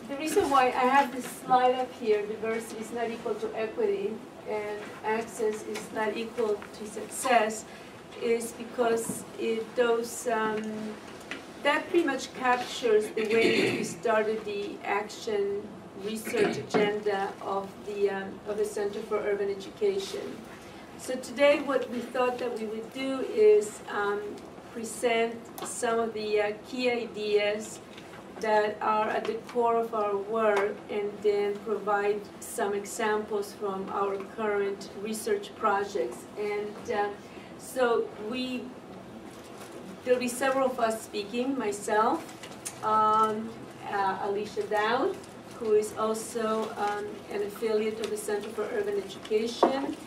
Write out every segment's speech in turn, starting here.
the reason why I have this slide up here, diversity is not equal to equity and access is not equal to success, is because that pretty much captures the way we started the action research agenda of the Center for Urban Education. So today what we thought that we would do is present some of the key ideas that are at the core of our work and then provide some examples from our current research projects. And so there'll be several of us speaking, myself, Alicia Dowd, who is also an affiliate of the Center for Urban Education.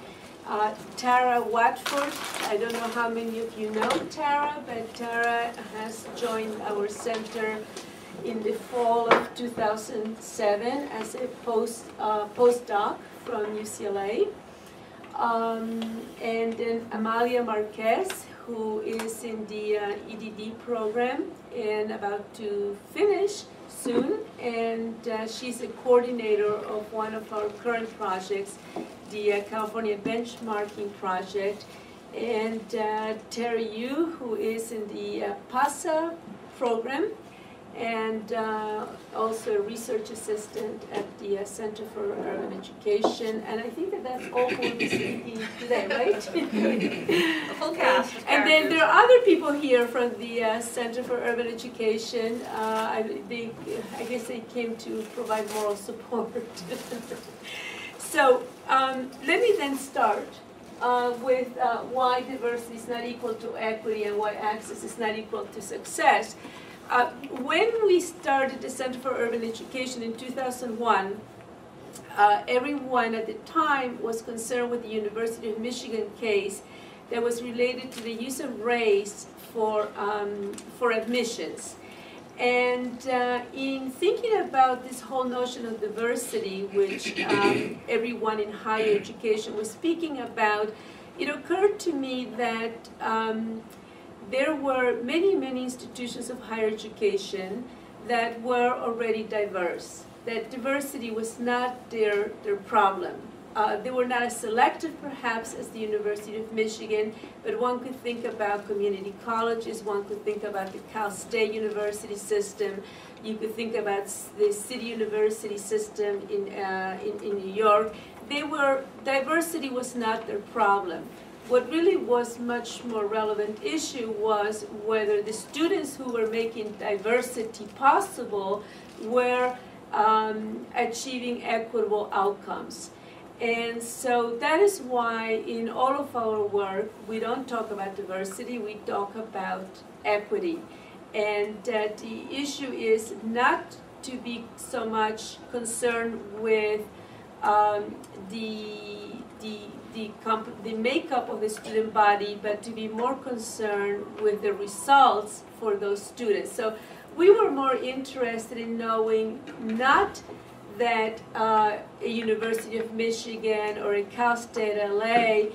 Tara Watford, I don't know how many of you know Tara, but Tara has joined our center in the fall of 2007 as a postdoc from UCLA. And then Amalia Marquez, who is in the EDD program and about to finish soon, and she's a coordinator of one of our current projects, the California Benchmarking Project, and Terry Yu, who is in the PASA program, and also a research assistant at the Center for Urban Education. And I think that that's all who will be speaking today, right? A full cast of and then there are other people here from the Center for Urban Education. I guess they came to provide moral support. So let me then start with why diversity is not equal to equity and why access is not equal to success. When we started the Center for Urban Education in 2001, everyone at the time was concerned with the University of Michigan case that was related to the use of race for admissions. And in thinking about this whole notion of diversity, which everyone in higher education was speaking about, it occurred to me that there were many, many institutions of higher education that were already diverse, that diversity was not their problem. They were not as selective, perhaps, as the University of Michigan, but one could think about community colleges, one could think about the Cal State University system, you could think about the City University system in New York. Diversity was not their problem. What really was much more relevant issue was whether the students who were making diversity possible were achieving equitable outcomes. And so that is why in all of our work, we don't talk about diversity, we talk about equity. And that the issue is not to be so much concerned with the makeup of the student body, but to be more concerned with the results for those students. So we were more interested in knowing not that a University of Michigan or a Cal State LA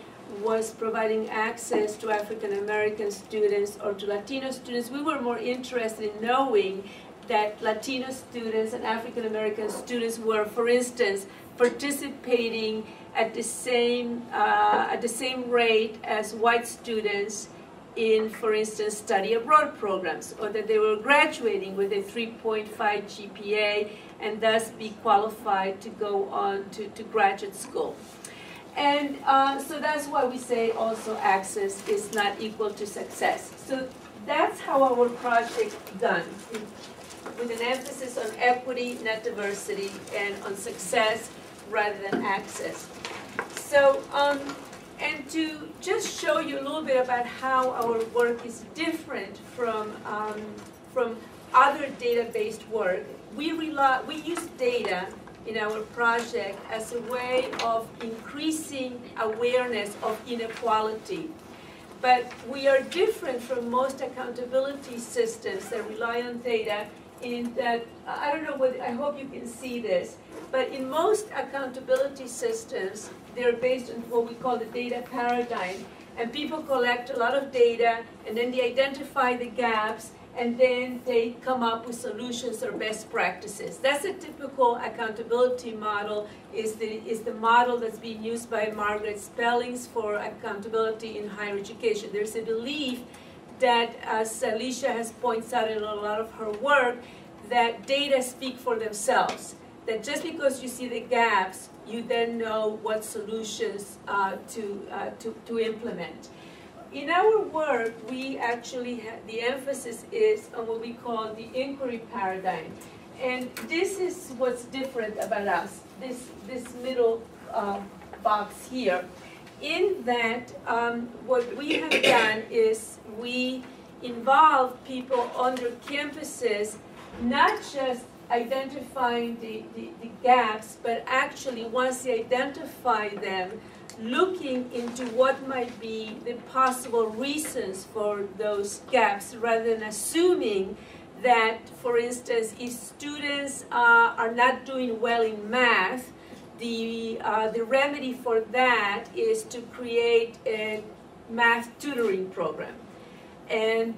was providing access to African American students or to Latino students. We were more interested in knowing that Latino students and African American students were, for instance, participating at the same rate as white students in, for instance, study abroad programs, or that they were graduating with a 3.5 GPA and thus be qualified to go on to graduate school. And so that's why we say also access is not equal to success. So that's how our project done, with an emphasis on equity, not diversity, and on success rather than access. So, and to just show you a little bit about how our work is different from other data-based work, we use data in our project as a way of increasing awareness of inequality. But we are different from most accountability systems that rely on data in that, I don't know what, I hope you can see this, but in most accountability systems, they're based on what we call the data paradigm. And people collect a lot of data, and then they identify the gaps, and then they come up with solutions or best practices. That's a typical accountability model, is the model that's being used by Margaret Spellings for accountability in higher education. There's a belief that, as Alicia has pointed out in a lot of her work, that data speak for themselves. That just because you see the gaps, you then know what solutions to implement. In our work, we actually the emphasis is on what we call the inquiry paradigm. And this is what's different about us, this middle box here. In that, what we have done is we involve people on their campuses, not just identifying the gaps, but actually once they identify them, looking into what might be the possible reasons for those gaps, rather than assuming that, for instance, if students are not doing well in math, the remedy for that is to create a math tutoring program, and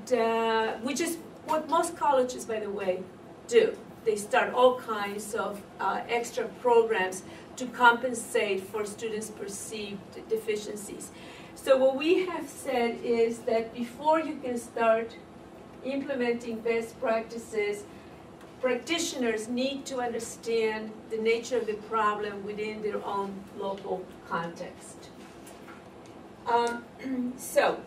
which is what most colleges, by the way, do. They start all kinds of extra programs to compensate for students' perceived deficiencies. So what we have said is that before you can start implementing best practices, practitioners need to understand the nature of the problem within their own local context. So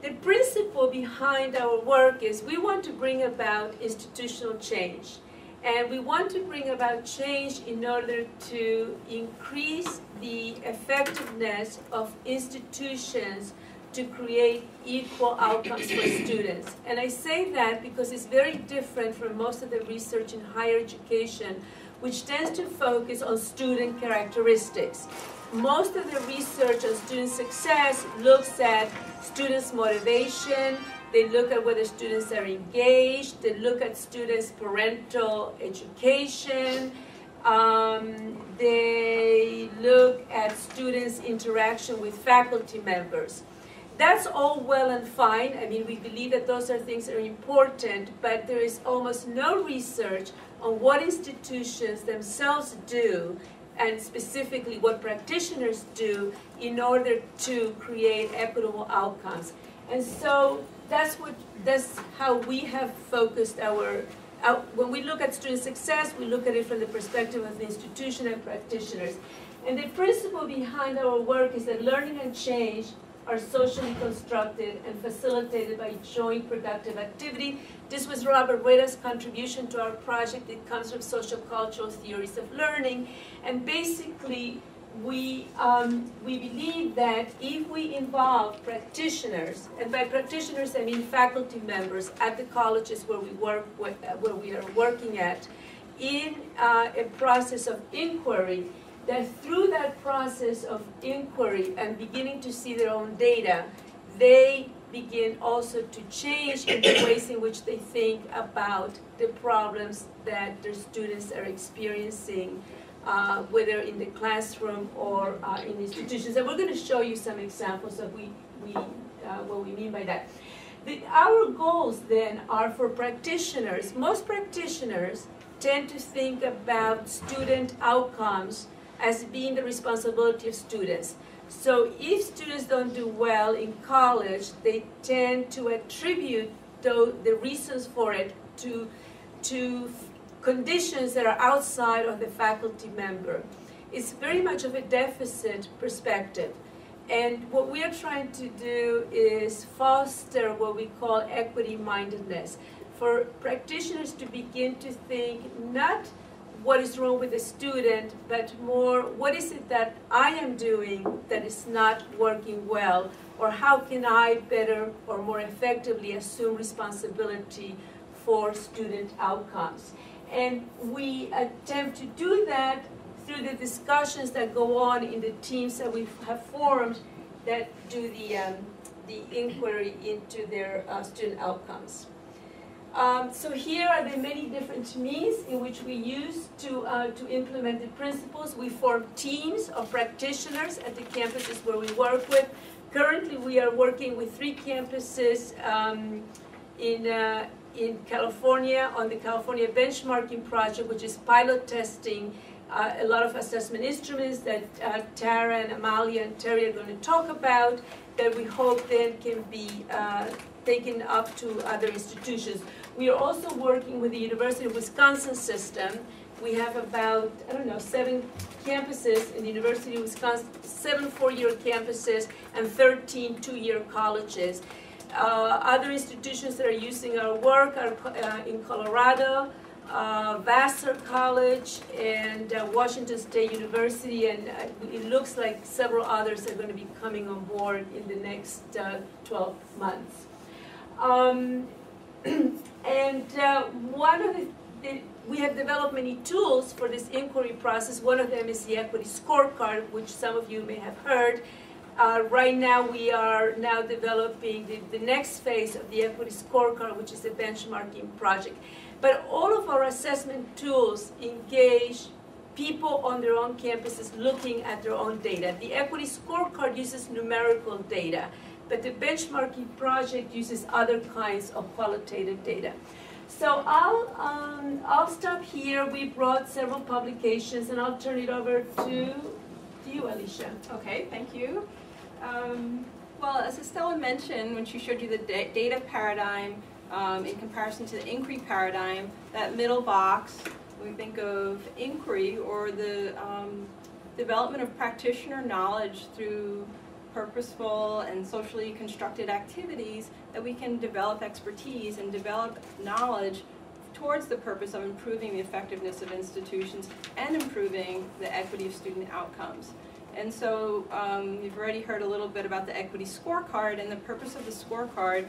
the principle behind our work is we want to bring about institutional change. And we want to bring about change in order to increase the effectiveness of institutions to create equal outcomes for students. And I say that because it's very different from most of the research in higher education, which tends to focus on student characteristics. Most of the research on student success looks at students' motivation. They look at whether students are engaged. They look at students' parental education. They look at students' interaction with faculty members. That's all well and fine. I mean, we believe that those are things that are important, but there is almost no research on what institutions themselves do, and specifically what practitioners do in order to create equitable outcomes. And so that's how we have focused when we look at student success, we look at it from the perspective of the institution and practitioners. And the principle behind our work is that learning and change are socially constructed and facilitated by joint productive activity. This was Robert Rueda's contribution to our project. It comes from social cultural theories of learning. And basically, we believe that if we involve practitioners, and by practitioners I mean faculty members at the colleges where we work with, where we are working at, in a process of inquiry, that through that process of inquiry and beginning to see their own data, they begin also to change in the ways in which they think about the problems that their students are experiencing, whether in the classroom or in institutions. And we're going to show you some examples of what we mean by that. Our goals then are for practitioners. Most practitioners tend to think about student outcomes as being the responsibility of students. So if students don't do well in college, they tend to attribute the reasons for it to conditions that are outside of the faculty member. It's very much of a deficit perspective. And what we are trying to do is foster what we call equity-mindedness, for practitioners to begin to think not what is wrong with the student, but more what is it that I am doing that is not working well, or how can I better or more effectively assume responsibility for student outcomes. And we attempt to do that through the discussions that go on in the teams that we have formed that do the inquiry into their student outcomes. So here are the many different means in which we use to implement the principles. We form teams of practitioners at the campuses where we work with. Currently, we are working with 3 campuses in in California on the California benchmarking project, which is pilot testing a lot of assessment instruments that Tara and Amalia and Terry are going to talk about, that we hope then can be taken up to other institutions. We are also working with the University of Wisconsin system. We have about, 7 campuses in the University of Wisconsin, 7 4-year campuses and 13 2-year colleges. Other institutions that are using our work are in Colorado, Vassar College, and Washington State University, and it looks like several others are going to be coming on board in the next 12 months. One of we have developed many tools for this inquiry process. One of them is the Equity Scorecard, which some of you may have heard. Right now, we are now developing the next phase of the Equity Scorecard, which is a benchmarking project. But all of our assessment tools engage people on their own campuses looking at their own data. The Equity Scorecard uses numerical data, but the benchmarking project uses other kinds of qualitative data. So I'll stop here. We brought several publications, and I'll turn it over to you, Alicia. Okay, thank you. Well, as Estela mentioned when she showed you the data paradigm in comparison to the inquiry paradigm, that middle box, we think of inquiry or the development of practitioner knowledge through purposeful and socially constructed activities that we can develop expertise and develop knowledge towards the purpose of improving the effectiveness of institutions and improving the equity of student outcomes. And so you've already heard a little bit about the Equity Scorecard, and the purpose of the scorecard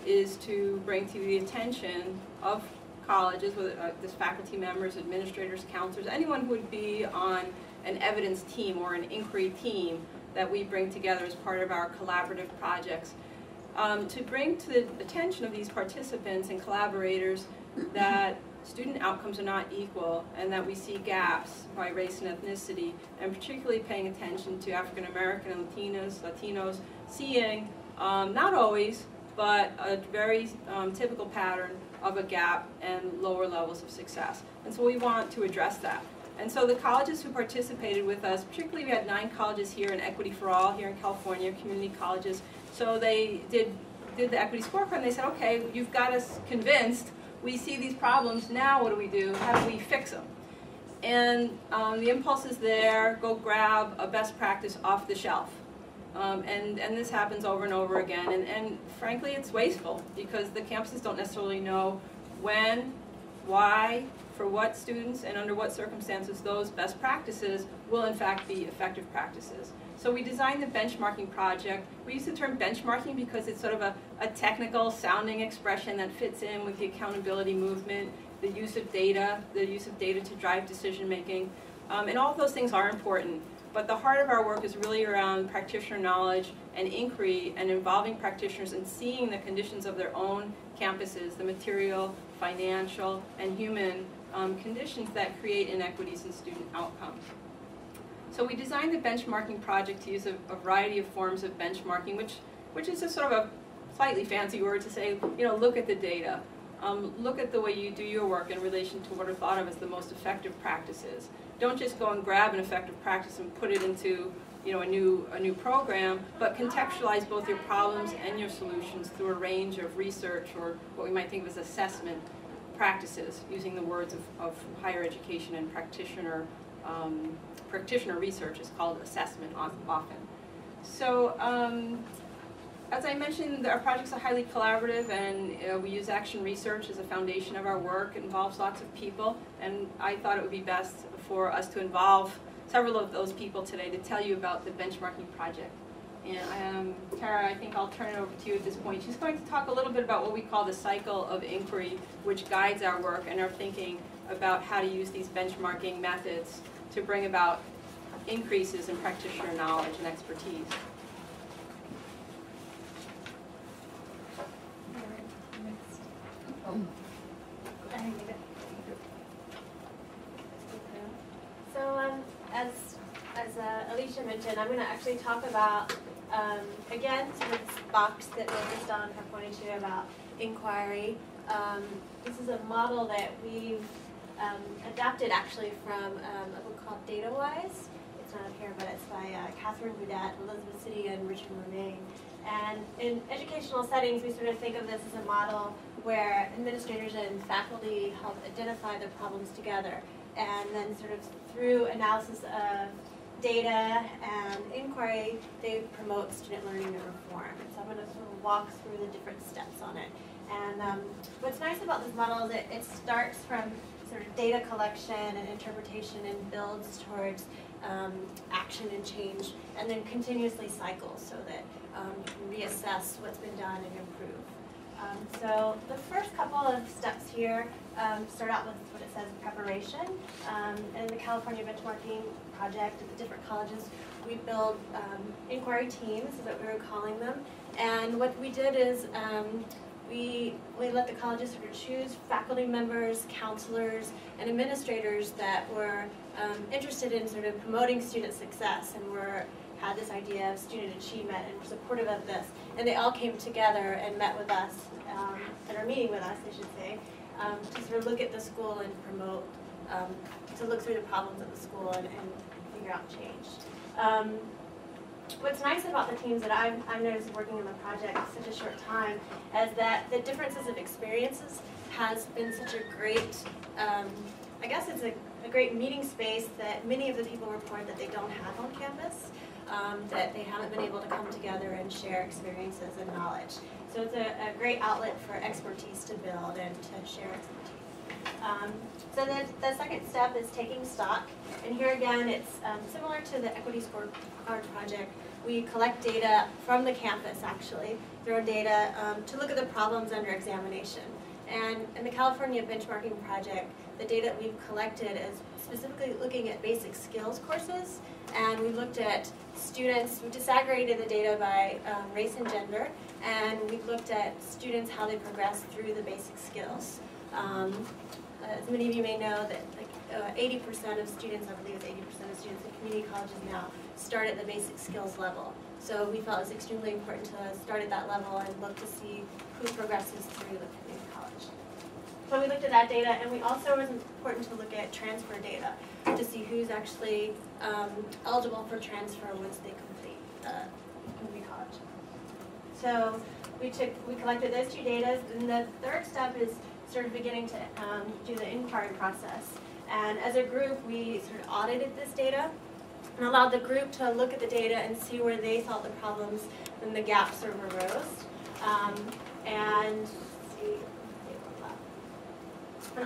is to bring to the attention of colleges, whether this faculty members, administrators, counselors, anyone who would be on an evidence team or an inquiry team that we bring together as part of our collaborative projects, to bring to the attention of these participants and collaborators that student outcomes are not equal and that we see gaps by race and ethnicity, and particularly paying attention to African American and Latinos, seeing, not always, but a very typical pattern of a gap and lower levels of success. And so we want to address that. And so the colleges who participated with us, particularly we had 9 colleges here in Equity for All here in California, community colleges. So they did the Equity Scorecard, and they said, okay, you've got us convinced. We see these problems, now what do? How do we fix them? And the impulse is there, go grab a best practice off the shelf. And this happens over and over again. And frankly, it's wasteful because the campuses don't necessarily know when, why, for what students, and under what circumstances those best practices will in fact be effective practices. So we designed the benchmarking project. We use the term benchmarking because it's sort of a technical sounding expression that fits in with the accountability movement, the use of data to drive decision making. And all of those things are important. But the heart of our work is really around practitioner knowledge and inquiry and involving practitioners and seeing the conditions of their own campuses, the material, financial, and human conditions that create inequities in student outcomes. So we designed the benchmarking project to use a variety of forms of benchmarking, which is a sort of a slightly fancy word to say, look at the data. Look at the way you do your work in relation to what are thought of as the most effective practices. Don't just go and grab an effective practice and put it into a new program, but contextualize both your problems and your solutions through a range of research, or what we might think of as assessment practices, using the words of higher education and practitioner research is called assessment often. So as I mentioned, our projects are highly collaborative, and we use action research as a foundation of our work. It involves lots of people, and I thought it would be best for us to involve several of those people today to tell you about the benchmarking project. And Tara, I think I'll turn it over to you at this point. She's going to talk a little bit about what we call the cycle of inquiry, which guides our work and our thinking about how to use these benchmarking methods to bring about increases in practitioner knowledge and expertise. So as Alicia mentioned, I'm going to actually talk about, again, sort of this box that Estela and have pointed to about inquiry, This is a model that we've adapted actually from a book called DataWise. It's not up here, but it's by Catherine Boudet, Elizabeth City, and Richard Monet. And in educational settings, we sort of think of this as a model where administrators and faculty help identify the problems together. And then sort of through analysis of data and inquiry, they promote student learning and reform. And so I'm going to sort of walk through the different steps on it. And what's nice about this model is that it starts from sort of data collection and interpretation and builds towards action and change, and then continuously cycles so that you can reassess what's been done and improve. So the first couple of steps here start out with what it says, preparation. In the California Benchmarking Project at the different colleges, we build inquiry teams, is what we were calling them. And what we did is we let the colleges sort of choose faculty members, counselors, and administrators that were interested in sort of promoting student success and had this idea of student achievement and were supportive of this. And they all came together and met with us, and are meeting with us, I should say, to sort of look at the school and promote, to look through the problems of the school and figure out change. What's nice about the teams that I've noticed working on the project in such a short time is that the differences of experiences has been such a great, I guess it's a great meeting space that many of the people report that they don't have on campus, that they haven't been able to come together and share experiences and knowledge. So it's a great outlet for expertise to build and to share expertise. So the second step is taking stock. And here again, it's similar to the Equity Scorecard project. We collect data from the campus, actually, through data to look at the problems under examination. And in the California Benchmarking Project, the data we've collected is specifically looking at basic skills courses. And we looked at students, we disaggregated the data by race and gender, and we looked at students, how they progress through the basic skills. As many of you may know, that like 80% of students, I believe it's 80% of students in community colleges now, start at the basic skills level. So we felt it was extremely important to start at that level and look to see who progresses through the community college. So we looked at that data, and we also, it was important to look at transfer data to see who's actually eligible for transfer once they complete community college. So we collected those two data, and the third step is sort of beginning to do the inquiry process. And as a group, we sort of audited this data and allowed the group to look at the data and see where they thought the problems and the gaps sort of arose. And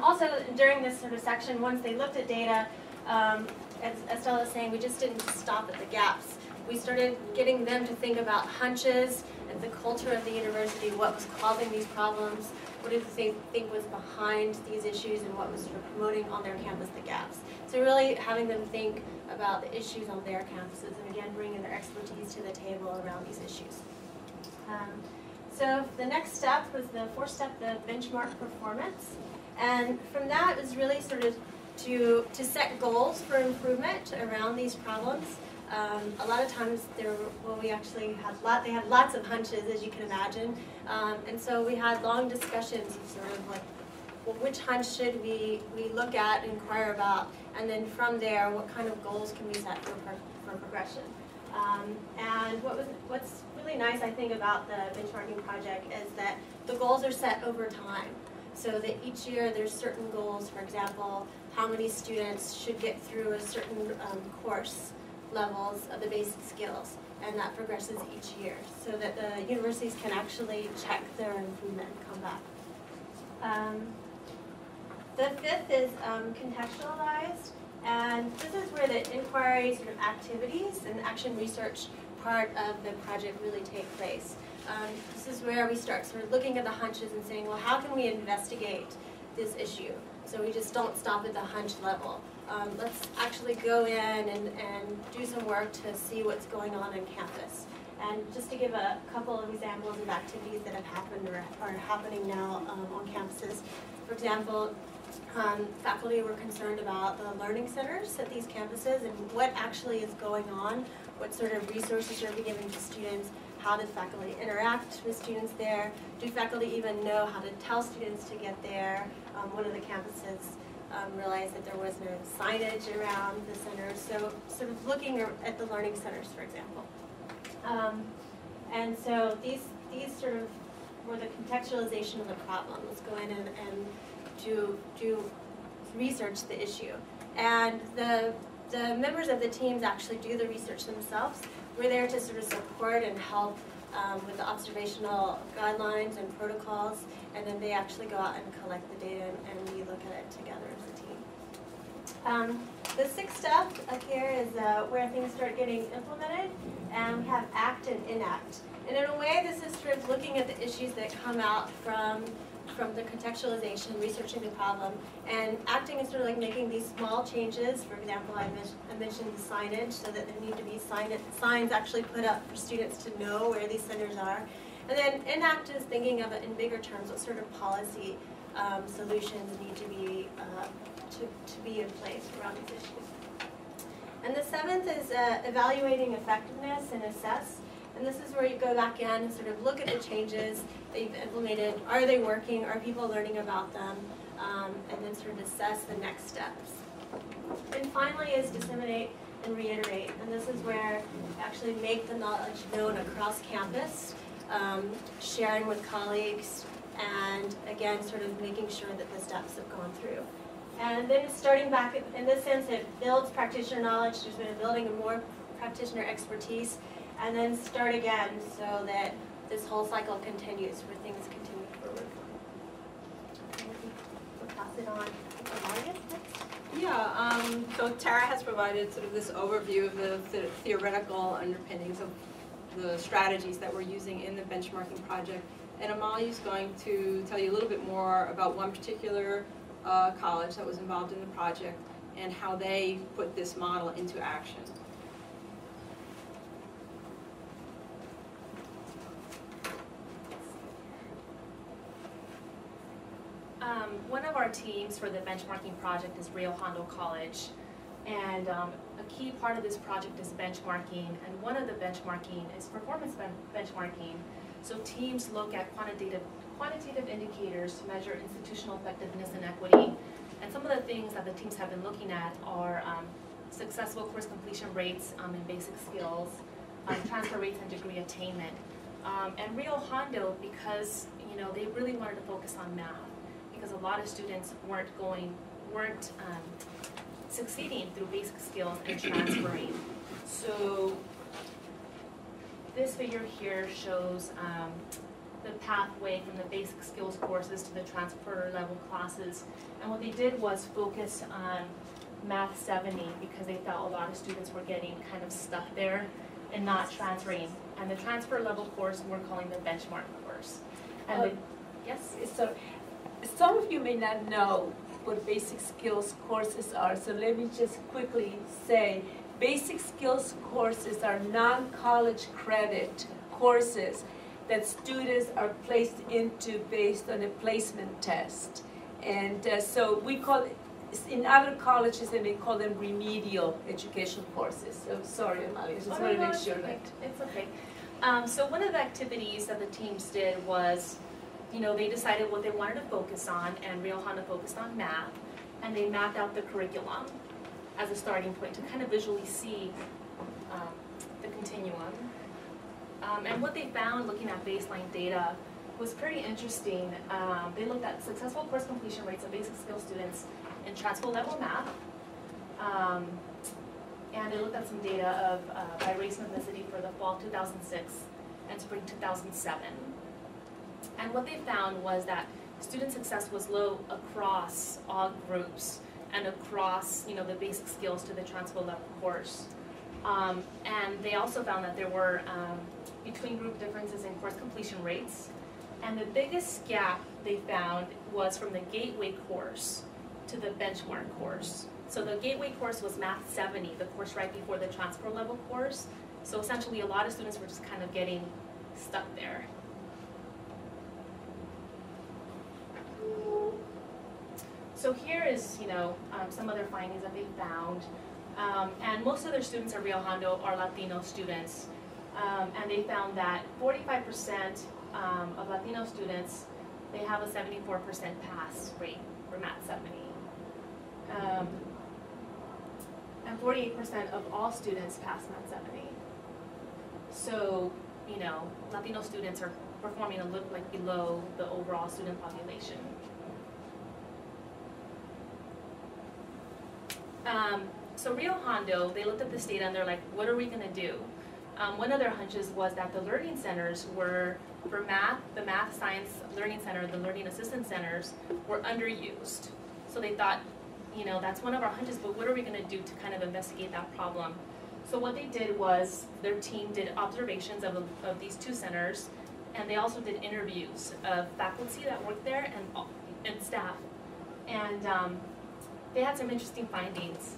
also during this sort of section, once they looked at data, as Estela was saying, we just didn't stop at the gaps. We started getting them to think about hunches and the culture of the university, what was causing these problems, what did they think was behind these issues, and what was sort of promoting on their campus the gaps. So really having them think about the issues on their campuses, and again bringing their expertise to the table around these issues. So the next step was the fourth step, the benchmark performance. And from that was really sort of to set goals for improvement around these problems. A lot of times we actually had they had lots of hunches, as you can imagine, and so we had long discussions of sort of like, well, which hunch should we look at and inquire about, and then from there, what kind of goals can we set for progression? And what's really nice, I think, about the benchmarking project is that the goals are set over time. So that each year there's certain goals, for example, how many students should get through a certain course levels of the basic skills, and that progresses each year so that the universities can actually check their improvement and come back. The fifth is contextualized, and this is where the inquiry sort of activities and action research part of the project really take place. This is where we start sort of looking at the hunches and saying, well, how can we investigate this issue? So we just don't stop at the hunch level. Let's actually go in and do some work to see what's going on campus. And just to give a couple of examples of activities that have happened or are happening now on campuses. For example, faculty were concerned about the learning centers at these campuses and what actually is going on, what sort of resources are we giving to students, how does faculty interact with students there? Do faculty even know how to tell students to get there? One of the campuses realized that there was no signage around the centers, so sort of looking at the learning centers, for example. And so these sort of were the contextualization of the problem. Let's go in and do research the issue. And the members of the teams actually do the research themselves. We're there to sort of support and help with the observational guidelines and protocols, and then they actually go out and collect the data, and we look at it together as a team. The sixth step up here is where things start getting implemented, and we have act and enact. And in a way, this is sort of looking at the issues that come out from the contextualization, researching the problem, and acting is sort of like making these small changes. For example, I mentioned the signage, so that there need to be signs actually put up for students to know where these centers are. And then enact is thinking of it in bigger terms, what sort of policy solutions need to be in place around these issues. And the seventh is evaluating effectiveness and assess. And this is where you go back in and sort of look at the changes that you've implemented. Are they working? Are people learning about them? And then sort of assess the next steps. And finally is disseminate and reiterate. And this is where you actually make the knowledge known across campus, sharing with colleagues, and again, sort of making sure that the steps have gone through. And then starting back, in this sense, it builds practitioner knowledge. There's been a building of more practitioner expertise. And then start again so that this whole cycle continues, where things continue forward. We'll pass it on to Alicia next. Yeah, so Tara has provided sort of this overview of the theoretical underpinnings of the strategies that we're using in the benchmarking project. And Amalia is going to tell you a little bit more about one particular college that was involved in the project and how they put this model into action. One of our teams for the benchmarking project is Rio Hondo College, and a key part of this project is benchmarking, and one of the benchmarking is performance benchmarking. So teams look at quantitative indicators to measure institutional effectiveness and equity, and some of the things that the teams have been looking at are successful course completion rates in basic skills, transfer rates and degree attainment. And Rio Hondo, because they really wanted to focus on math, because a lot of students weren't succeeding through basic skills and transferring. So this figure here shows the pathway from the basic skills courses to the transfer level classes. And what they did was focus on Math 70 because they felt a lot of students were getting kind of stuck there and not transferring. And the transfer level course we're calling the benchmark course. And yes? So some of you may not know what basic skills courses are, so let me just quickly say basic skills courses are non-college credit courses that students are placed into based on a placement test. And so we call it, in other colleges they may call them remedial education courses. So sorry, Amalia, I just want to make sure that. It's okay. So one of the activities that the teams did was, they decided what they wanted to focus on, and Rio Hondo focused on math, and they mapped out the curriculum as a starting point to kind of visually see the continuum. And what they found looking at baseline data was pretty interesting. They looked at successful course completion rates of basic skill students in transfer level math, and they looked at some data of by race and ethnicity for the fall 2006 and spring 2007. And what they found was that student success was low across all groups and across, the basic skills to the transfer level course. And they also found that there were between group differences in course completion rates. And the biggest gap they found was from the gateway course to the benchmark course. So the gateway course was Math 70, the course right before the transfer level course. So essentially a lot of students were just kind of getting stuck there. So here is, some other findings that they found. And most of their students at Rio Hondo are Latino students. And they found that 45% of Latino students, they have a 74% pass rate for Math 70. And 48% of all students pass Math 70. So, you know, Latino students are performing a little like below the overall student population. So Rio Hondo, they looked at this data and they're like, what are we gonna do? One of their hunches was that the learning centers were, for math, the math science learning center, the learning assistance centers were underused. So they thought, you know, that's one of our hunches, but what are we gonna do to kind of investigate that problem? So what they did was, their team did observations of these two centers, and they also did interviews of faculty that worked there and staff. And they had some interesting findings.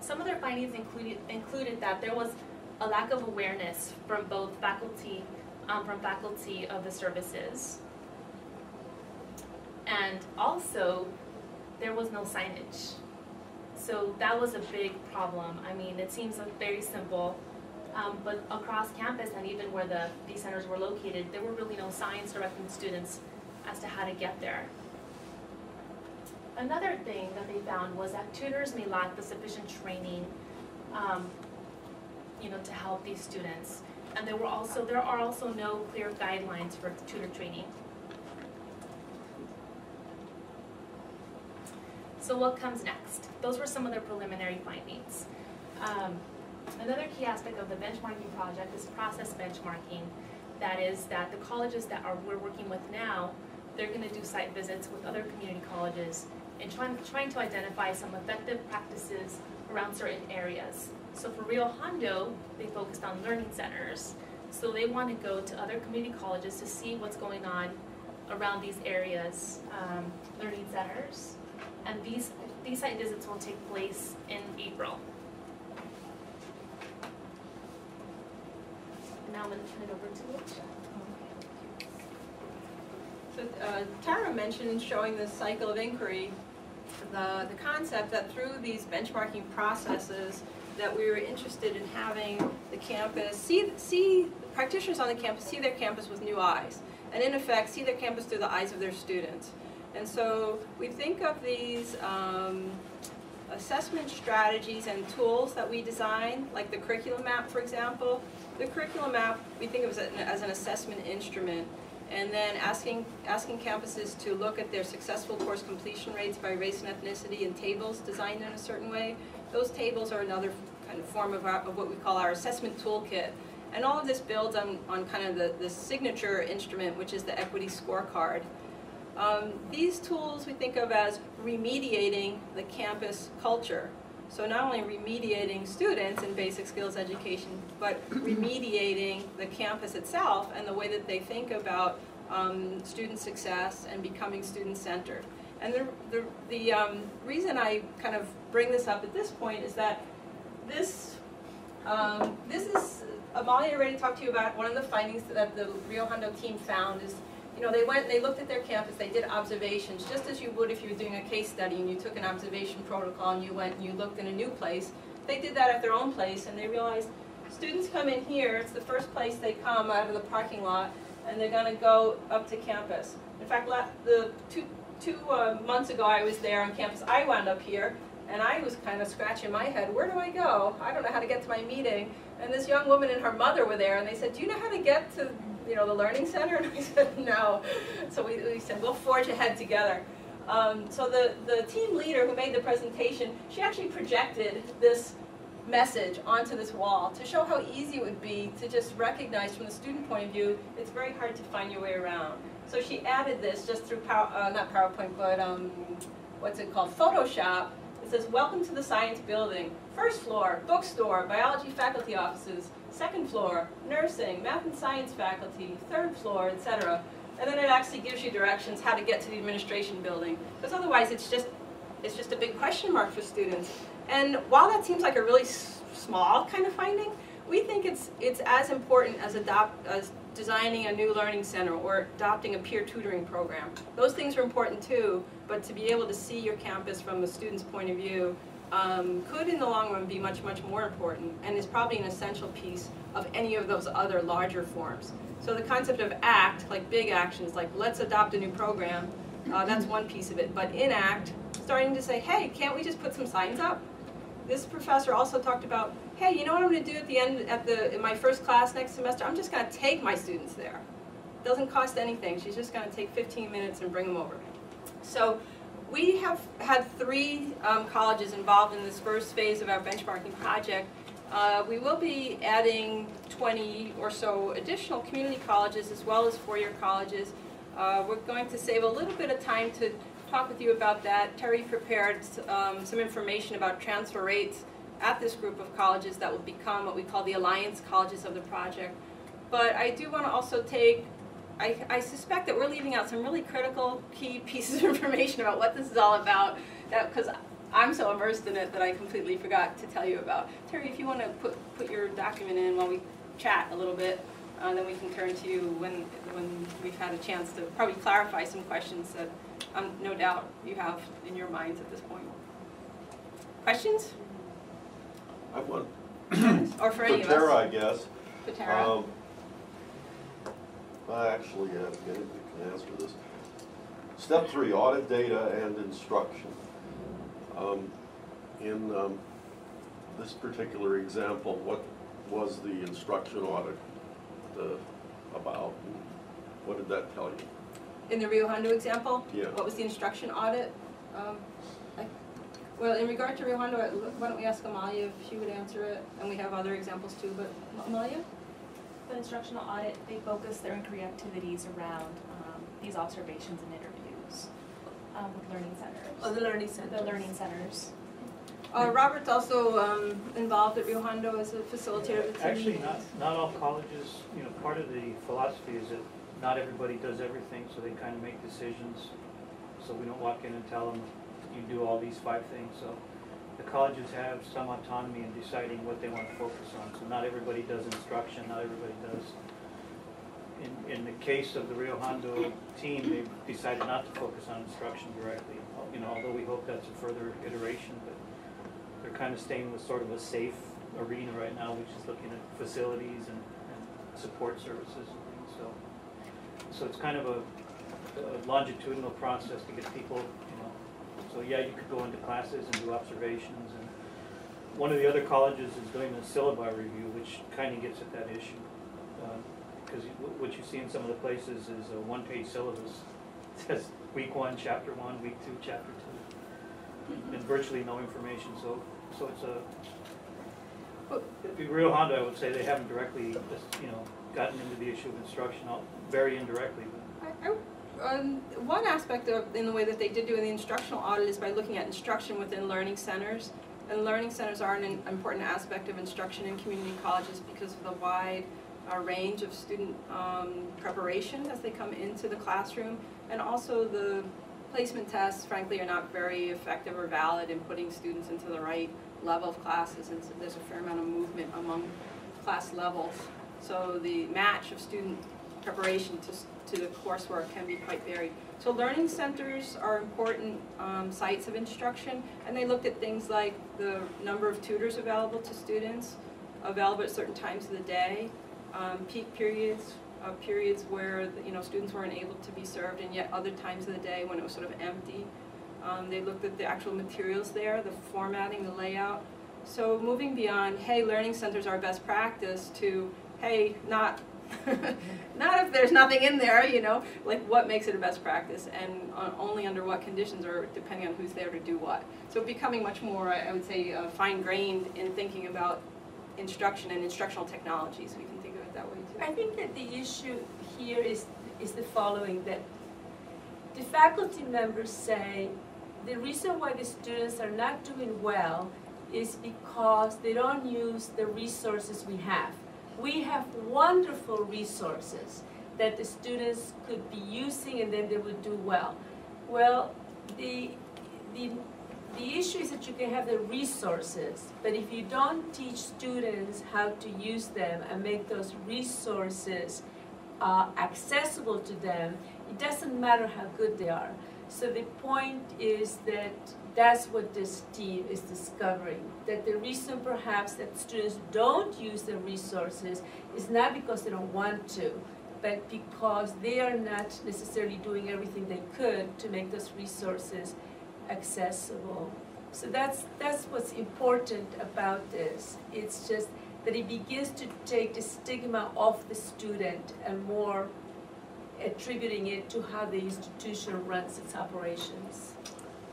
Some of their findings included that there was a lack of awareness from both faculty, of the services. And also, there was no signage. So that was a big problem. I mean, it seems like very simple, but across campus and even where these centers were located, there were really no signs directing students as to how to get there. Another thing that they found was that tutors may lack the sufficient training, you know, to help these students. And there are also no clear guidelines for tutor training. So what comes next? Those were some of their preliminary findings. Another key aspect of the benchmarking project is process benchmarking. That is that the colleges that we're working with now, they're going to do site visits with other community colleges and trying to identify some effective practices around certain areas. So for Rio Hondo, they focused on learning centers. So they want to go to other community colleges to see what's going on around these areas, learning centers. And these site visits will take place in April. And now I'm going to turn it over to Alicia. So Tara mentioned showing this cycle of inquiry, the concept that through these benchmarking processes that we were interested in having the campus, see practitioners on the campus see their campus with new eyes, and in effect see their campus through the eyes of their students. And so we think of these assessment strategies and tools that we design, like the curriculum map, for example. The curriculum map we think of as an assessment instrument, and then asking campuses to look at their successful course completion rates by race and ethnicity in tables designed in a certain way. Those tables are another kind of form of what we call our assessment toolkit. And all of this builds on kind of the signature instrument, which is the equity scorecard. These tools we think of as remediating the campus culture. So not only remediating students in basic skills education, but remediating the campus itself and the way that they think about student success and becoming student-centered. And the reason I kind of bring this up at this point is that this is, Amalia already talked to you about one of the findings that the Rio Hondo team found is, you know, they looked at their campus, they did observations, just as you would if you were doing a case study and you took an observation protocol and you went and you looked in a new place. They did that at their own place, and they realized students come in here, it's the first place they come out of the parking lot, and they're going to go up to campus. In fact, two months ago I was there on campus. I wound up here, and I was kind of scratching my head. Where do I go? I don't know how to get to my meeting. And this young woman and her mother were there, and they said, do you know how to get to, you know, the learning center? And I said, no. So we said, we'll forge ahead together. So the team leader who made the presentation, she actually projected this message onto this wall to show how easy it would be to just recognize from the student point of view, it's very hard to find your way around. So she added this just through, not PowerPoint, but what's it called, Photoshop. It says, welcome to the science building. First floor, bookstore, biology faculty offices. Second floor, nursing, math and science faculty. Third floor, etc. And then it actually gives you directions how to get to the administration building. Because otherwise it's just a big question mark for students. And while that seems like a really small kind of finding, we think it's as important as designing a new learning center or adopting a peer tutoring program. Those things are important too, but to be able to see your campus from the student's point of view could in the long run be much, much more important and is probably an essential piece of any of those other larger forms. So the concept of ACT, like big actions, like let's adopt a new program, that's one piece of it. But in ACT, starting to say, hey, can't we just put some signs up? This professor also talked about, hey, you know what I'm going to do at the end, in my first class next semester? I'm just going to take my students there. It doesn't cost anything. She's just going to take 15 minutes and bring them over. So we have had 3 colleges involved in this first phase of our benchmarking project. We will be adding 20 or so additional community colleges as well as four-year colleges. We're going to save a little bit of time to talk with you about that. Terry prepared some information about transfer rates at this group of colleges that will become what we call the Alliance Colleges of the project. But I do want to also take, I suspect that we're leaving out some really critical key pieces of information about what this is all about, because I'm so immersed in it that I completely forgot to tell you about. Terry, if you want to put your document in while we chat a little bit, then we can turn to you when we've had a chance to probably clarify some questions that no doubt you have in your minds at this point. Questions? I have one. Or for any of us. Tara, I guess. For Tara. I actually have can answer this. Step 3, audit data and instruction. In this particular example, what was the instruction audit about? What did that tell you? In the Rio Hondo example? Yeah. What was the instruction audit? Well, in regard to Rio Hondo, why don't we ask Amalia if she would answer it? And we have other examples too, but Amalia? The instructional audit, they focus their inquiry activities around these observations and interviews with learning centers. Oh, the learning center. The learning centers. Robert's also involved at Rio Hondo as a facilitator of the team. Actually, not all colleges, part of the philosophy is that not everybody does everything, so they kind of make decisions. So we don't walk in and tell them, you do all these 5 things. So the colleges have some autonomy in deciding what they want to focus on. So not everybody does instruction, not everybody does. In the case of the Rio Hondo team, they decided not to focus on instruction directly. Although we hope that's a further iteration, but they're kind of staying with sort of a safe arena right now, which is looking at facilities and support services and things. So it's kind of a longitudinal process to get people, So yeah, you could go into classes and do observations. And one of the other colleges is doing a syllabi review, which kind of gets at that issue. Because what you see in some of the places is a 1-page syllabus. It says week 1, chapter 1, week 2, chapter 2, and virtually no information. So it's a Rio Hondo, I would say they haven't directly, gotten into the issue of instruction, very indirectly. One aspect in the way that they did do in the instructional audit is by looking at instruction within learning centers. And learning centers are an important aspect of instruction in community colleges because of the wide range of student preparation as they come into the classroom. And also the placement tests, frankly, are not very effective or valid in putting students into the right level of classes, and so there's a fair amount of movement among class levels. So the match of student preparation to the coursework can be quite varied. So learning centers are important sites of instruction, and they looked at things like the number of tutors available to students, available at certain times of the day, peak periods, periods where students weren't able to be served, and yet other times of the day when it was sort of empty. They looked at the actual materials there, the formatting, the layout. So moving beyond, hey, learning centers are best practice, to, hey, not if there's nothing in there, like what makes it a best practice, and only under what conditions, or depending on who's there to do what. So becoming much more, I would say, fine-grained in thinking about instruction and instructional technologies. We can think of it that way too. I think that the issue here is the following, that the faculty members say the reason why the students are not doing well is because they don't use the resources we have. We have wonderful resources that the students could be using, and then they would do well. Well, the issue is that you can have the resources, but if you don't teach students how to use them and make those resources accessible to them, it doesn't matter how good they are. So the point is that that's what this team is discovering, that the reason perhaps that students don't use the resources is not because they don't want to, but because they are not necessarily doing everything they could to make those resources accessible. So that's what's important about this. It's just that it begins to take the stigma off the student and more attributing it to how the institution runs its operations.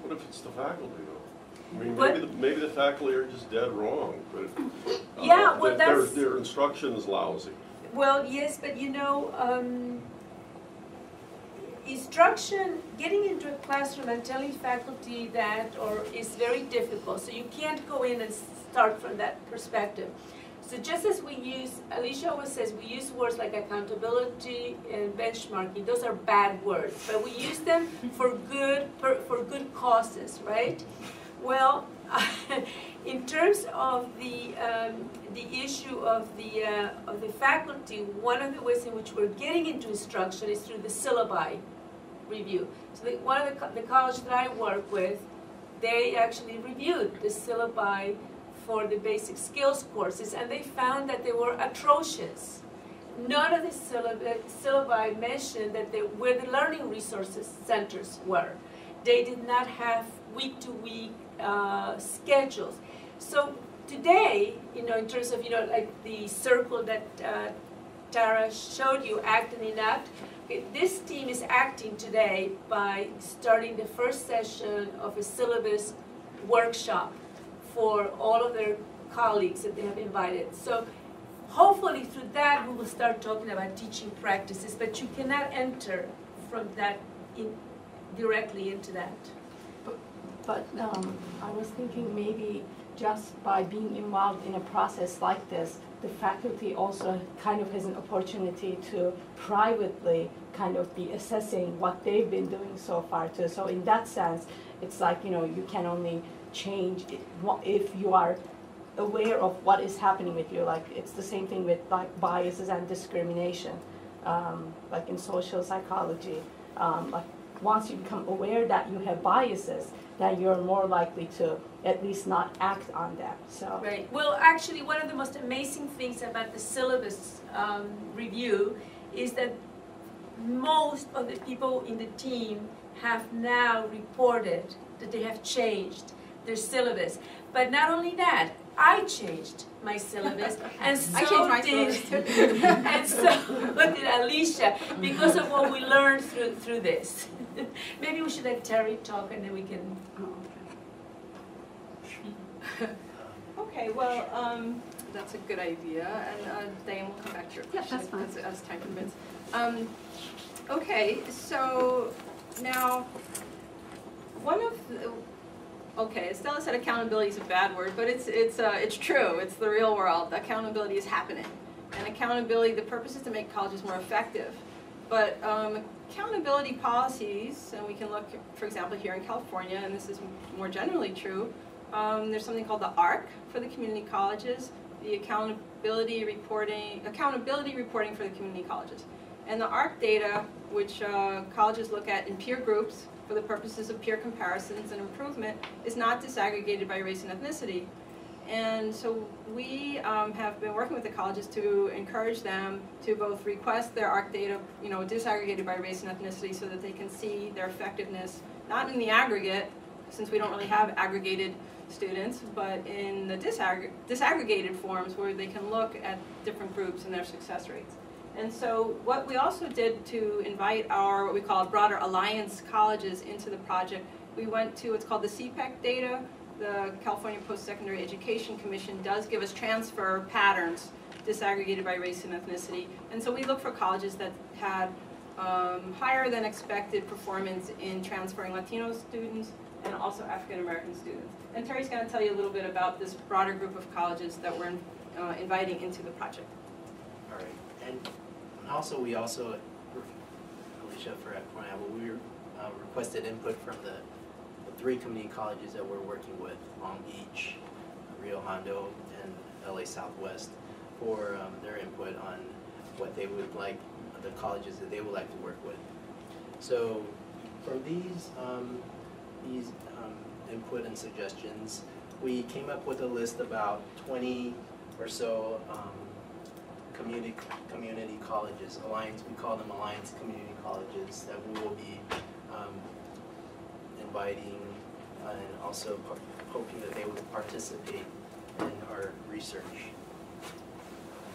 What if it's the faculty though? I mean, But- maybe the faculty are just dead wrong, but Yeah, well, their that's- instruction is lousy. Well, yes, but you know, instruction, getting into a classroom and telling faculty that is very difficult. So you can't go in and start from that perspective. So just as we use, Alicia always says, we use words like accountability and benchmarking. Those are bad words, but we use them for good causes, right? Well, in terms of the issue of the faculty, one of the ways in which we're getting into instruction is through the syllabi review. So one of the college that I work with, they actually reviewed the syllabi for the basic skills courses, and they found that they were atrocious. None of the syllabi mentioned that where the learning resources centers were. They did not have week-to-week schedules. So today, you know, in terms of, you know, like the circle that Tara showed you, act and enact, okay, this team is acting today by starting the first session of a syllabus workshop for all of their colleagues that they have invited. So hopefully through that we will start talking about teaching practices, but you cannot enter from that directly into that. But I was thinking maybe just by being involved in a process like this, the faculty also kind of has an opportunity to privately kind of be assessing what they've been doing so far too. So in that sense, it's like, you know, you can only change it if you are aware of what is happening with you. Like it's the same thing with like biases and discrimination, like in social psychology. Like once you become aware that you have biases, then you're more likely to at least not act on them. So Right. Well, actually, one of the most amazing things about the syllabus review is that most of the people in the team have now reported that they have changed their syllabus. But not only that, I changed my syllabus, and so I changed my did, syllabus too. and so did Alicia, because of what we learned through this. Maybe we should let Terry talk, and then we can. Okay, well, that's a good idea, and Diane will come back to your question. that's fine. As time permits. Okay, so now, one of the, okay, Estela said accountability is a bad word, but it's true. It's the real world. Accountability is happening, and accountability. The purpose is to make colleges more effective. But accountability policies, and we can look, for example, here in California, and this is more generally true. There's something called the ARC for the community colleges, the accountability reporting for the community colleges. And the ARC data, which colleges look at in peer groups for the purposes of peer comparisons and improvement, is not disaggregated by race and ethnicity. And so we have been working with the colleges to encourage them to both request their ARC data, you know, disaggregated by race and ethnicity so that they can see their effectiveness, not in the aggregate, since we don't really have aggregated students, but in the disaggregated forms where they can look at different groups and their success rates. And so what we also did to invite our, what we call broader alliance colleges into the project, we went to what's called the CPEC data. The California Post-Secondary Education Commission does give us transfer patterns disaggregated by race and ethnicity. And so we look for colleges that had higher than expected performance in transferring Latino students and also African American students. And Terry's going to tell you a little bit about this broader group of colleges that we're inviting into the project. All right, and also we also, Alicia, for example, we requested input from the 3 community colleges that we're working with, Long Beach, Rio Hondo, and LA Southwest, for their input on what they would like, the colleges that they would like to work with. So from these input and suggestions, we came up with a list about 20 or so community colleges, we call them Alliance Community Colleges, that we will be inviting and also hoping that they would participate in our research.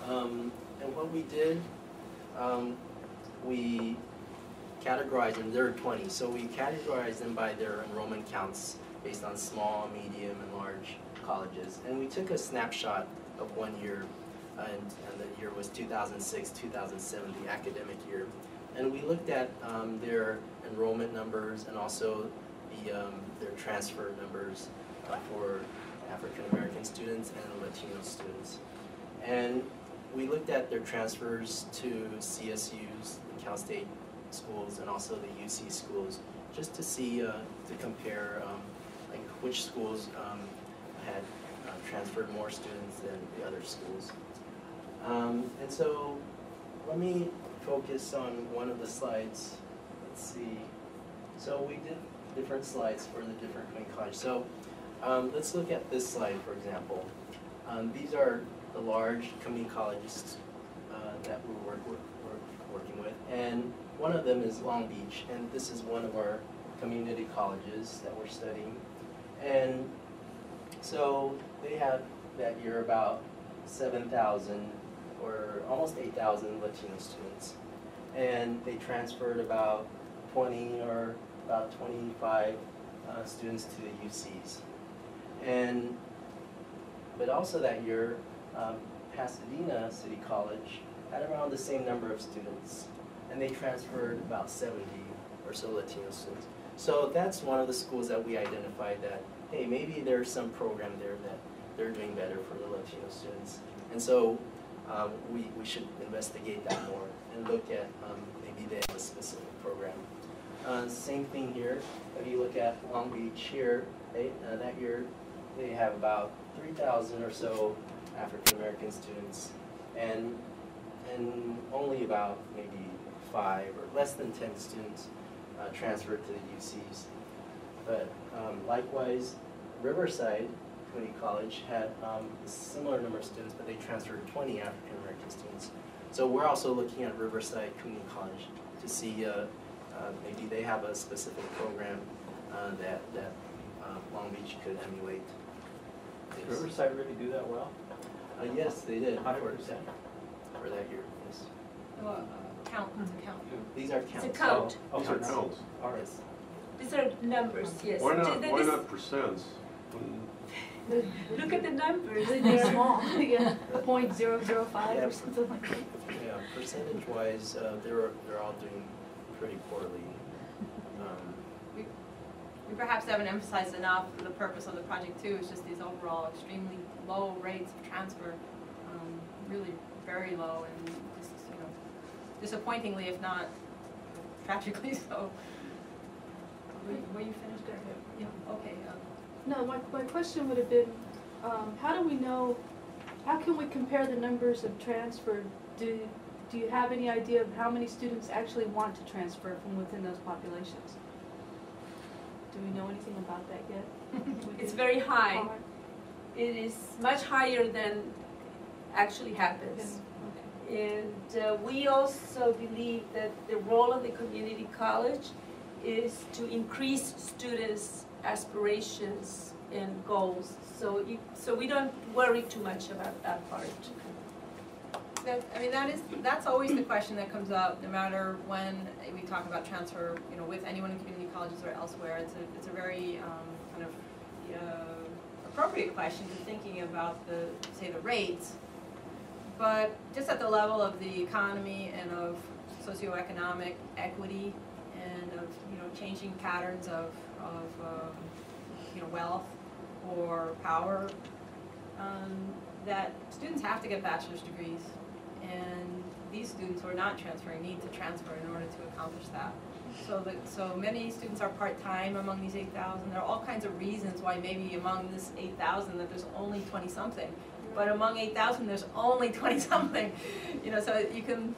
And what we did, we categorized them. There are 20, so we categorized them by their enrollment counts based on small, medium, and large colleges. And we took a snapshot of 1 year, and the year was 2006, 2007, the academic year. And we looked at their enrollment numbers and also their transfer numbers for African American students and Latino students. And we looked at their transfers to CSUs, the Cal State schools, and also the UC schools, just to see, to compare like which schools had transferred more students than the other schools. And so let me focus on one of the slides. Let's see. So we did different slides for the different community colleges. So let's look at this slide, for example. These are the large community colleges that we're working with. And one of them is Long Beach, and this is one of our community colleges that we're studying. And so they had that year about 7,000 or almost 8,000 Latino students. And they transferred about 20 or about 25 students to the UCs. But also that year, Pasadena City College had around the same number of students, and they transferred about 70 or so Latino students. So that's one of the schools that we identified that, hey, maybe there's some program there that they're doing better for the Latino students. And so we should investigate that more and look at maybe they have a specific program. Same thing here. If you look at Long Beach here, that year they have about 3,000 or so African American students, and only about maybe 5 or less than 10 students transferred to the UCs. But likewise, Riverside Community College had a similar number of students, but they transferred 20 African American students. So we're also looking at Riverside Community College to see maybe they have a specific program that Long Beach could emulate. Did Riverside really do that well? Yes, they did. 100%. For that year, yes. Well, count. These are counts. It's a count. Oh, These are counts. All right. Yes. These are numbers, yes. Why This- not percents? Look at the numbers. They're small, yeah, 0.005 or something like that. Yeah, percentage-wise, they're all doing pretty poorly. We perhaps haven't emphasized enough the purpose of the project too, is just these overall extremely low rates of transfer, really very low and just, disappointingly, if not tragically so. Were you finished there? Yeah, okay. No, my question would have been, how do we know, how can we compare the numbers of transfer? Do you have any idea of how many students actually want to transfer from within those populations? Do we know anything about that yet? It's very high. It is much higher than actually happens. And we also believe that the role of the community college is to increase students' aspirations and goals. So we don't worry too much about that part. That's always the question that comes up, no matter when we talk about transfer, with anyone in community colleges or elsewhere. It's a very appropriate question to thinking about the rates. But just at the level of the economy and of socioeconomic equity and of changing patterns of wealth or power, that students have to get bachelor's degrees, and these students who are not transferring need to transfer in order to accomplish that. So many students are part-time among these 8,000. There are all kinds of reasons why maybe among this 8,000 that there's only 20-something. But among 8,000, there's only 20-something. So you can,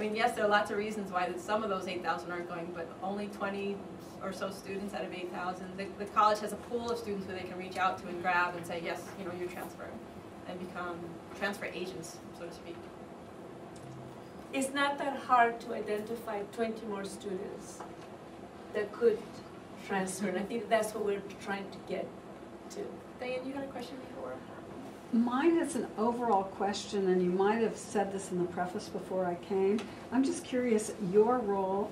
yes, there are lots of reasons why some of those 8,000 aren't going, but only 20 or so students out of 8,000, the college has a pool of students who they can reach out to and grab and say, yes, you know, you're transferring, and become transfer agents, so to speak. It's not that hard to identify 20 more students that could transfer, and I think that's what we're trying to get to. Diane, you had a question before? Mine is an overall question, and you might have said this in the preface before I came. I'm just curious, your role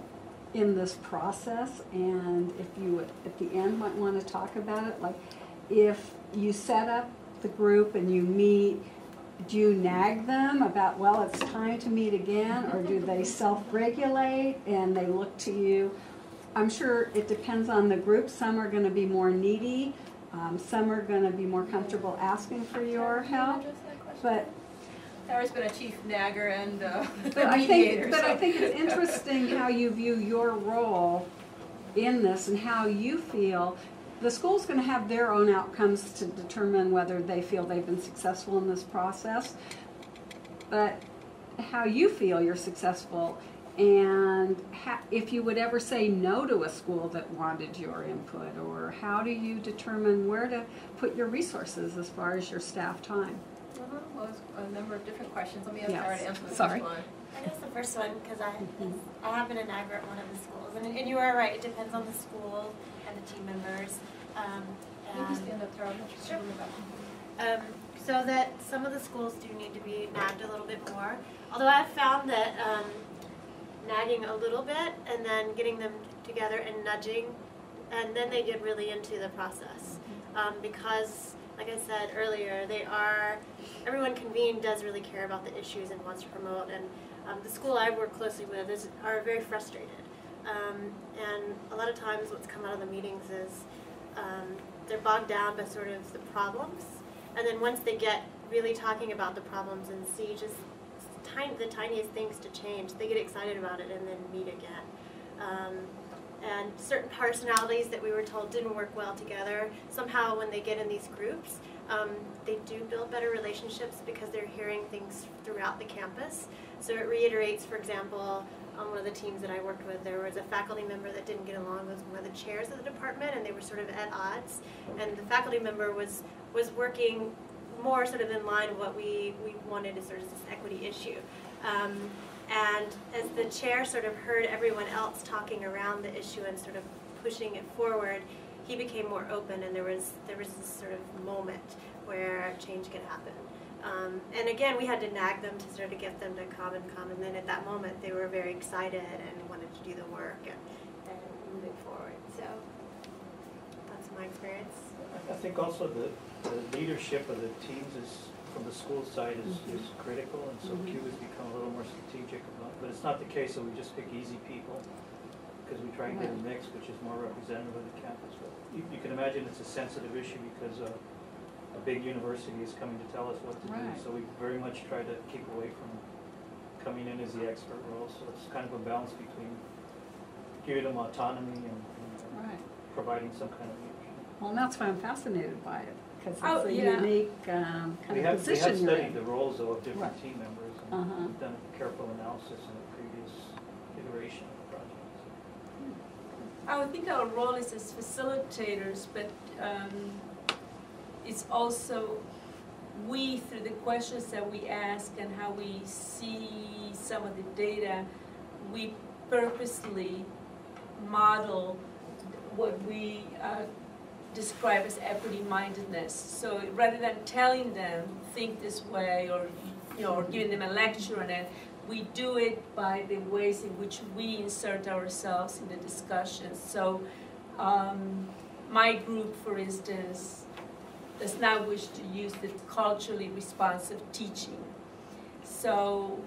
in this process, and if you at the end might want to talk about it, like if you set up the group and you meet, do you nag them about, well, it's time to meet again, or do they self-regulate and they look to you? I'm sure it depends on the group. Some are going to be more needy. Some are going to be more comfortable asking for your help. But Sarah's been a chief nagger and I mediator. think it's interesting how you view your role in this and how you feel. The school's going to have their own outcomes to determine whether they feel they've been successful in this process. But how you feel you're successful, and if you would ever say no to a school that wanted your input, or how do you determine where to put your resources as far as your staff time? Well, there's a number of different questions. Let me ask Yes. Sarah to answer the Sorry. first one. I guess the first one, because I have been a nagger at one of the schools, and you are right, it depends on the school and the team members. You can stand up, Sarah. Sure. So that some of the schools do need to be nagged a little bit more. Although I've found that nagging a little bit and then getting them together and nudging, and then they get really into the process. Because, like I said earlier, everyone convened does really care about the issues and wants to promote, and the school I work closely with are very frustrated. And a lot of times what's come out of the meetings is they're bogged down by sort of the problems, and then once they get really talking about the problems and see just the tiniest things to change, they get excited about it and then meet again. And certain personalities that we were told didn't work well together, somehow when they get in these groups, they do build better relationships because they're hearing things throughout the campus. So it reiterates, for example, on one of the teams that I worked with, there was a faculty member that didn't get along with one of the chairs of the department, and they were sort of at odds. And the faculty member was working more sort of in line with what we wanted as sort of this equity issue. And as the chair sort of heard everyone else talking around the issue and sort of pushing it forward, he became more open, and there was this sort of moment where change could happen. And again, we had to nag them to sort of get them to come, and then at that moment they were very excited and wanted to do the work and moving forward. So that's my experience. I think also the leadership of the teams from the school side is critical, and so Q has become a little more strategic about it. But it's not the case that we just pick easy people, because we try and get a mix which is more representative of the campus. But you can imagine it's a sensitive issue because a big university is coming to tell us what to do, so we very much try to keep away from coming in as the expert role. So it's kind of a balance between giving them autonomy and providing some kind of leadership. Well, and that's why I'm fascinated by it, because it's a unique kind of We position have you're studied in. the roles of different team members, and Uh-huh. we've done a careful analysis in the previous iteration of the project. I think our role is as facilitators, but it's also we, through the questions that we ask and how we see some of the data, we purposely model what we describe as equity-mindedness. So rather than telling them, think this way, or or giving them a lecture on it, we do it by the ways in which we insert ourselves in the discussion. So my group, for instance, does not wish to use the culturally responsive teaching. So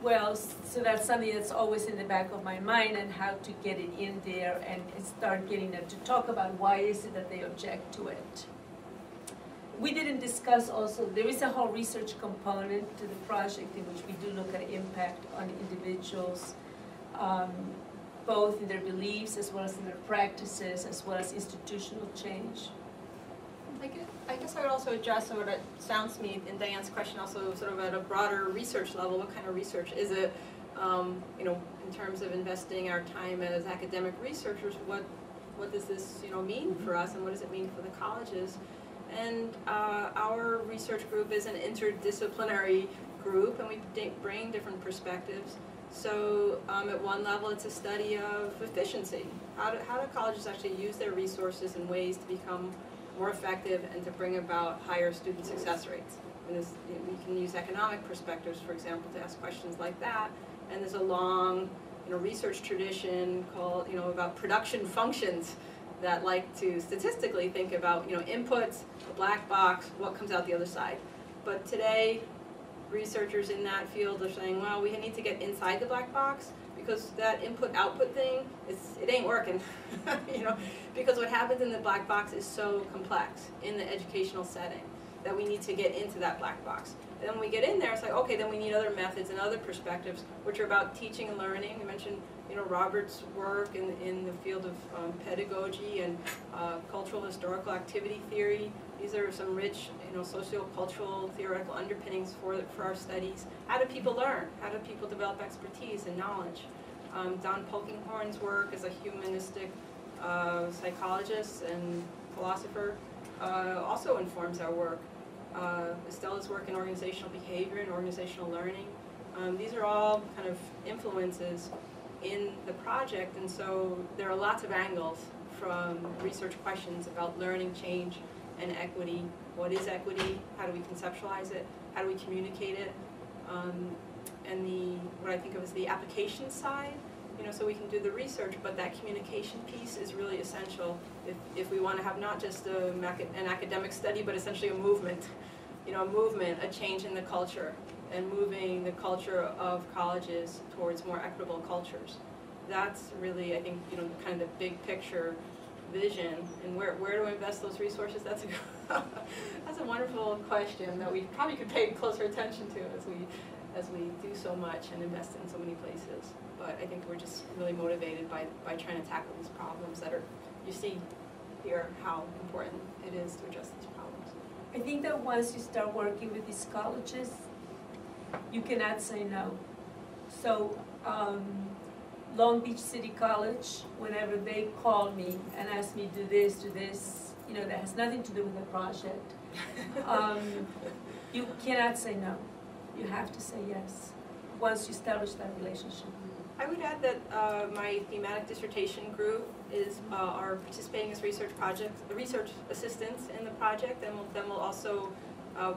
that's something that's always in the back of my mind, and how to get it in there and start getting them to talk about why is it that they object to it. We didn't discuss also, there is a whole research component to the project in which we do look at impact on individuals, both in their beliefs as well as in their practices, as well as institutional change. I guess I would also address what it sounds to me in Diane's question, also sort of at a broader research level. What kind of research is it? In terms of investing our time as academic researchers, what what does this mean for us, and what does it mean for the colleges? And our research group is an interdisciplinary group, and we bring different perspectives. So at one level, it's a study of efficiency. How do colleges actually use their resources in ways to become more effective and to bring about higher student success rates? And we can use economic perspectives, for example, to ask questions like that. And there's a long research tradition called, about production functions that like to statistically think about, inputs, a black box, what comes out the other side. But today, researchers in that field are saying, well, we need to get inside the black box, because that input-output thing, it ain't working, because what happens in the black box is so complex in the educational setting that we need to get into that black box. And then when we get in there, it's like, okay, then we need other methods and other perspectives, which are about teaching and learning. I mentioned, Robert's work in the field of pedagogy and cultural historical activity theory. These are some rich, socio-cultural theoretical underpinnings for our studies. How do people learn? How do people develop expertise and knowledge? Don Polkinghorne's work as a humanistic psychologist and philosopher also informs our work. Estela's work in organizational behavior and organizational learning. These are all kind of influences in the project, and so there are lots of angles from research questions about learning, change, and equity. What is equity? How do we conceptualize it? How do we communicate it? And what I think of as the application side, so we can do the research, but that communication piece is really essential if we want to have not just an academic study, but essentially a movement, a change in the culture, and moving the culture of colleges towards more equitable cultures. That's really, I think, kind of the big picture vision. And where to invest those resources? That's a wonderful question that we probably could pay closer attention to as we do so much and invest in so many places. But I think we're just really motivated by trying to tackle these problems that are, you see here how important it is to address these problems. I think that once you start working with these colleges, you cannot say no. So Long Beach City College, whenever they call me and ask me do this, that has nothing to do with the project, you cannot say no. You have to say yes once you establish that relationship. I would add that my thematic dissertation group are participating as research assistants in the project, and then we'll also,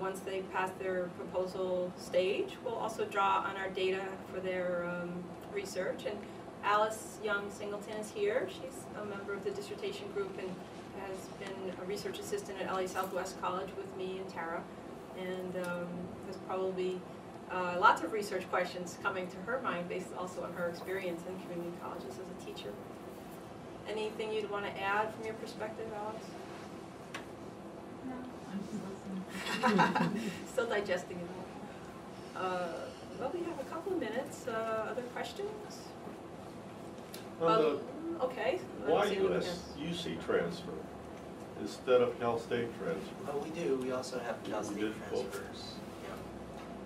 once they pass their proposal stage, we'll also draw on our data for their research. And Alice Young Singleton is here. She's a member of the dissertation group and has been a research assistant at LA Southwest College with me and Tara, and has probably lots of research questions coming to her mind based also on her experience in community colleges as a teacher. Anything you'd want to add from your perspective, Alice? No. Still digesting it all. Well, we have a couple of minutes. Other questions? Okay. Why UC transfer instead of Cal State transfer? Oh, we do. We also have Cal State transfers.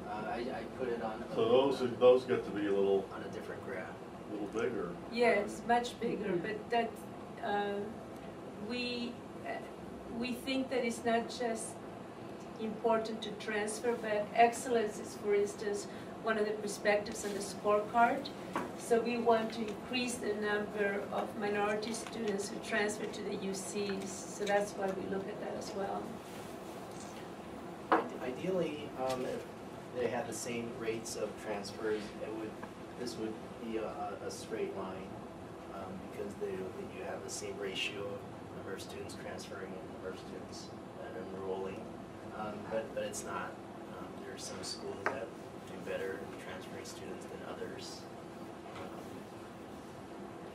I put it on. So those get to be a little on a different graph. A little bigger. Yes, much bigger. But that we think that it's not just important to transfer, but excellence is, for instance, one of the perspectives on the scorecard. So we want to increase the number of minority students who transfer to the UCs. So that's why we look at that as well. Ideally, if they had the same rates of transfers, this would be a straight line because you have the same ratio of number of students transferring and number of students enrolling. But it's not. There are some schools that do better in transferring students than others.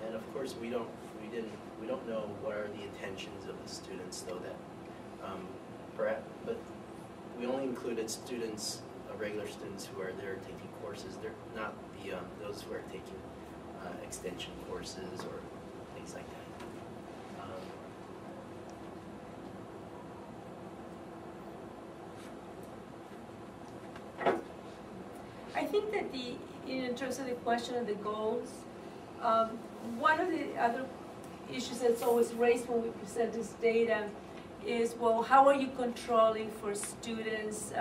And of course, we don't know what are the intentions of the students, though. That but we only included students, regular students who are there taking courses. They're not those who are taking extension courses or things like that. I think that in terms of the question of the goals, one of the other issues that's always raised when we present this data is, well, how are you controlling for students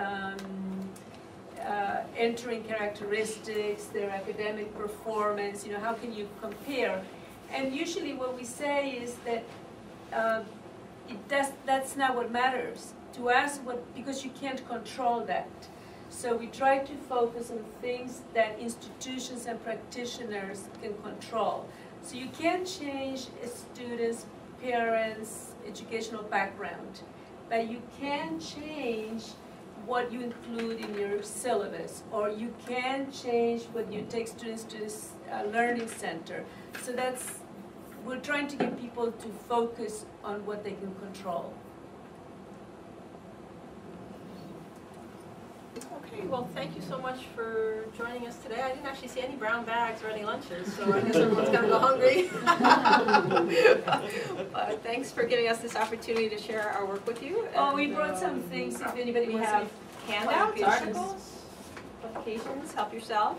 entering characteristics, their academic performance, how can you compare? And usually what we say is that that's not what matters to us, because you can't control that. So we try to focus on things that institutions and practitioners can control. So you can't change a student's parents' educational background, but you can change what you include in your syllabus, or you can change what you take students to this learning center. So we're trying to get people to focus on what they can control. Okay, well, thank you so much for joining us today. I didn't actually see any brown bags or any lunches, so I guess everyone's gonna go hungry. But thanks for giving us this opportunity to share our work with you. Oh, we brought some things if anybody We wants have any handouts, clarifications. articles, publications, help yourself,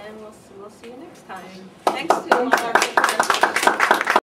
and we'll see you next time. Thanks to all our